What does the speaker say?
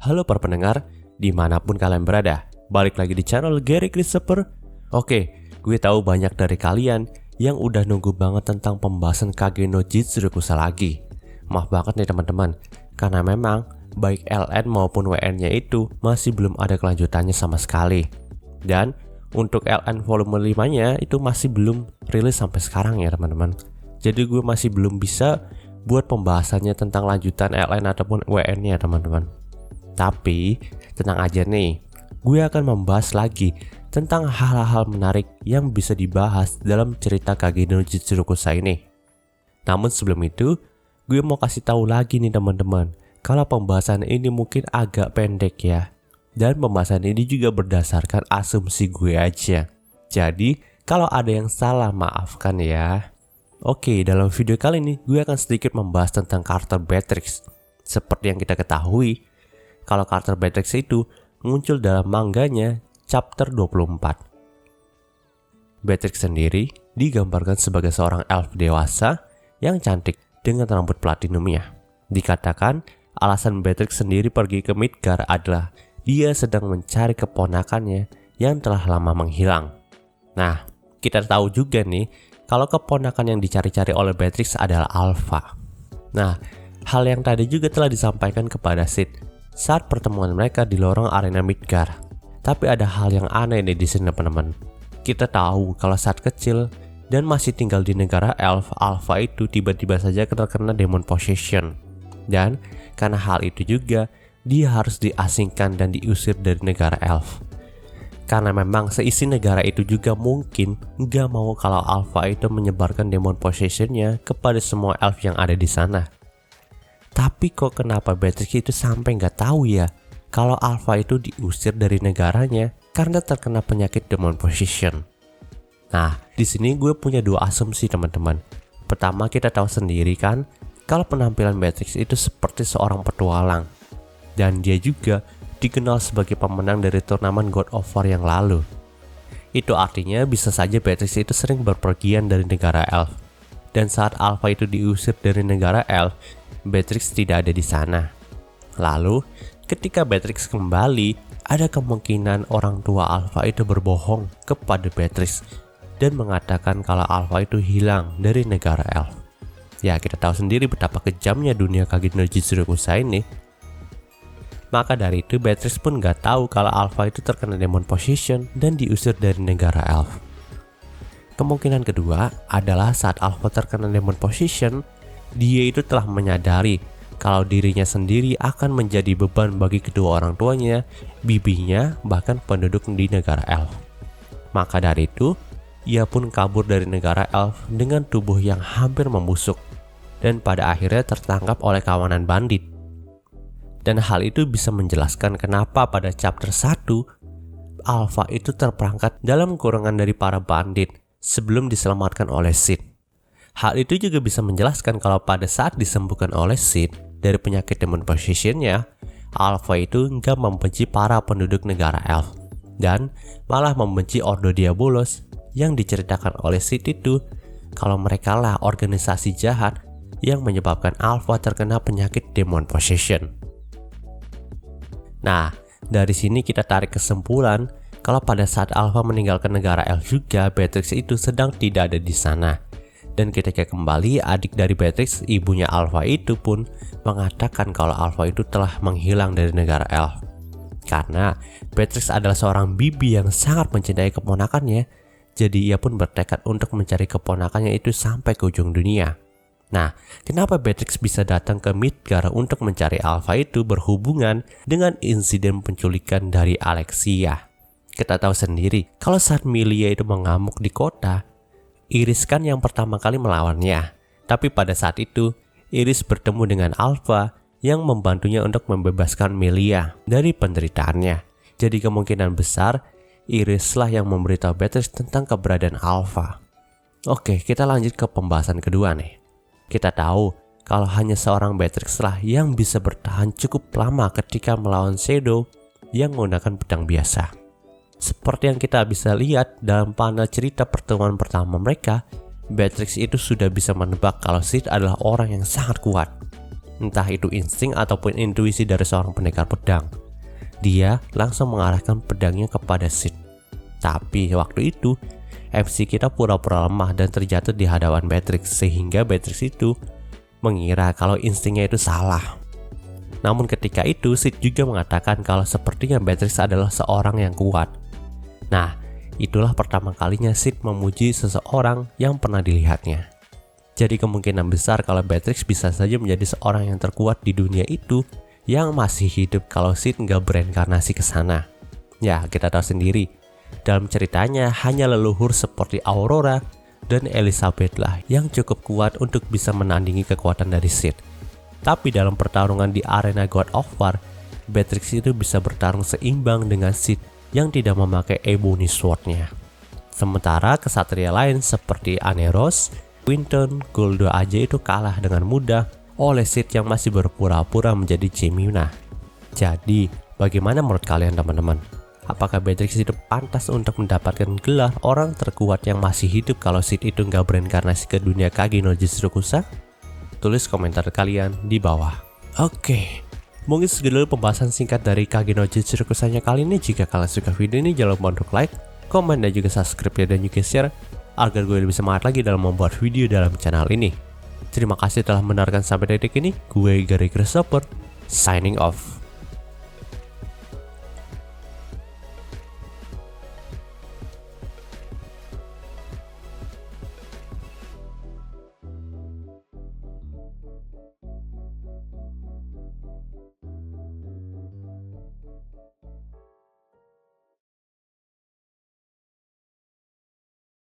Halo para pendengar, dimanapun kalian berada, balik lagi di channel Gary Christopher. Oke, gue tahu banyak dari kalian yang udah nunggu banget tentang pembahasan Kage no Jitsurukusa lagi. Maaf banget nih teman-teman, karena memang baik LN maupun WN-nya itu masih belum ada kelanjutannya sama sekali. Dan untuk LN volume 5-nya itu masih belum rilis sampai sekarang ya teman-teman. Jadi gue masih belum bisa buat pembahasannya tentang lanjutan LN ataupun WN-nya teman-teman. Tapi tenang aja nih, gue akan membahas lagi tentang hal-hal menarik yang bisa dibahas dalam cerita Kage no Jitsurukusa ini. Namun sebelum itu, gue mau kasih tahu lagi nih teman-teman, kalau pembahasan ini mungkin agak pendek ya. Dan pembahasan ini juga berdasarkan asumsi gue aja. Jadi, kalau ada yang salah maafkan ya. Oke, dalam video kali ini gue akan sedikit membahas tentang karakter Beatrix. Seperti yang kita ketahui, kalau karakter Beatrix itu muncul dalam manganya chapter 24. Beatrix sendiri digambarkan sebagai seorang elf dewasa yang cantik dengan rambut platinumnya. Dikatakan alasan Beatrix sendiri pergi ke Midgar adalah dia sedang mencari keponakannya yang telah lama menghilang. Nah, kita tahu juga nih kalau keponakan yang dicari-cari oleh Beatrix adalah Alpha. Nah, hal yang tadi juga telah disampaikan kepada Sid saat pertemuan mereka di lorong arena Midgar. Tapi ada hal yang aneh nih di sini teman-teman. Kita tahu kalau saat kecil dan masih tinggal di negara elf, Alpha itu tiba-tiba saja terkena demon possession. Dan karena hal itu juga, dia harus diasingkan dan diusir dari negara elf. Karena memang seisi negara itu juga mungkin nggak mau kalau Alpha itu menyebarkan demon possessionnya kepada semua elf yang ada di sana. Tapi kok kenapa Beatrix itu sampai nggak tahu ya kalau Alpha itu diusir dari negaranya karena terkena penyakit demon possession? Nah, di sini gue punya dua asumsi teman-teman. Pertama, kita tahu sendiri kan kalau penampilan Beatrix itu seperti seorang petualang. Dan dia juga dikenal sebagai pemenang dari turnamen God of War yang lalu. Itu artinya bisa saja Beatrix itu sering berpergian dari negara elf. Dan saat Alpha itu diusir dari negara elf, Beatrix tidak ada di sana. Lalu, ketika Beatrix kembali, ada kemungkinan orang tua Alpha itu berbohong kepada Beatrix dan mengatakan kalau Alpha itu hilang dari negara elf. Ya, kita tahu sendiri betapa kejamnya dunia Kage no Jitsurukusa ini. Maka dari itu Beatrix pun gak tahu kalau Alpha itu terkena demon possession dan diusir dari negara elf. Kemungkinan kedua adalah saat Alpha terkena demon possession, dia itu telah menyadari kalau dirinya sendiri akan menjadi beban bagi kedua orang tuanya, bibinya, bahkan penduduk di negara elf. Maka dari itu, ia pun kabur dari negara elf dengan tubuh yang hampir membusuk dan pada akhirnya tertangkap oleh kawanan bandit. Dan hal itu bisa menjelaskan kenapa pada chapter 1 Alpha itu terperangkap dalam kurungan dari para bandit sebelum diselamatkan oleh Sid. Hal itu juga bisa menjelaskan kalau pada saat disembuhkan oleh Sid dari penyakit demon possession-nya, Alpha itu nggak membenci para penduduk negara elf dan malah membenci Ordo Diabolos yang diceritakan oleh Sid itu kalau mereka lah organisasi jahat yang menyebabkan Alpha terkena penyakit demon possession. Nah, dari sini kita tarik kesimpulan kalau pada saat Alpha meninggalkan negara elf juga, Beatrix itu sedang tidak ada di sana. Dan ketika kembali, adik dari Beatrix, ibunya Alpha itu pun mengatakan kalau Alpha itu telah menghilang dari negara elf. Karena Beatrix adalah seorang bibi yang sangat mencintai keponakannya, jadi ia pun bertekad untuk mencari keponakannya itu sampai ke ujung dunia. Nah, kenapa Beatrix bisa datang ke Midgar untuk mencari Alpha itu berhubungan dengan insiden penculikan dari Alexia. Kita tahu sendiri, kalau saat Milia itu mengamuk di kota, Iris kan yang pertama kali melawannya. Tapi pada saat itu, Iris bertemu dengan Alpha yang membantunya untuk membebaskan Milia dari penderitaannya. Jadi kemungkinan besar, Iris lah yang memberitahu Beatrix tentang keberadaan Alpha. Oke, kita lanjut ke pembahasan kedua nih. Kita tahu kalau hanya seorang Beatrix lah yang bisa bertahan cukup lama ketika melawan Shadow yang menggunakan pedang biasa. Seperti yang kita bisa lihat dalam panel cerita pertemuan pertama mereka, Beatrix itu sudah bisa menebak kalau Sid adalah orang yang sangat kuat. entah itu insting ataupun intuisi dari seorang pendekar pedang. Dia langsung mengarahkan pedangnya kepada Sid. Tapi waktu itu MC kita pura-pura lemah dan terjatuh di hadapan Beatrix, sehingga Beatrix itu mengira kalau instingnya itu salah. Namun ketika itu Sid juga mengatakan kalau sepertinya Beatrix adalah seorang yang kuat. Nah, itulah pertama kalinya Sid memuji seseorang yang pernah dilihatnya. Jadi kemungkinan besar kalau Beatrix bisa saja menjadi seorang yang terkuat di dunia itu yang masih hidup kalau Sid nggak bereinkarnasi ke sana. Ya, kita tahu sendiri, dalam ceritanya hanya leluhur seperti Aurora dan Elizabeth lah yang cukup kuat untuk bisa menandingi kekuatan dari Sid. Tapi dalam pertarungan di arena God of War, Beatrix itu bisa bertarung seimbang dengan Sid yang tidak memakai Ebony Sword-nya. Sementara kesatria lain seperti Aneros, Quinton, Guldo aja itu kalah dengan mudah oleh Sid yang masih berpura-pura menjadi Jemima. Jadi, bagaimana menurut kalian teman-teman? Apakah Beatrix itu pantas untuk mendapatkan gelar orang terkuat yang masih hidup kalau Sid itu nggak bereinkarnasi ke dunia Kage no Jutsukusa? Tulis komentar kalian di bawah. Oke, mungkin segitu dulu pembahasan singkat dari Kage no Jutsukusanya kali ini. Jika kalian suka video ini, jangan lupa untuk like, komen, dan juga subscribe ya, dan juga share agar gue lebih semangat lagi dalam membuat video dalam channel ini. Terima kasih telah mendengarkan sampai detik ini. Gue Gary Christopher, signing off.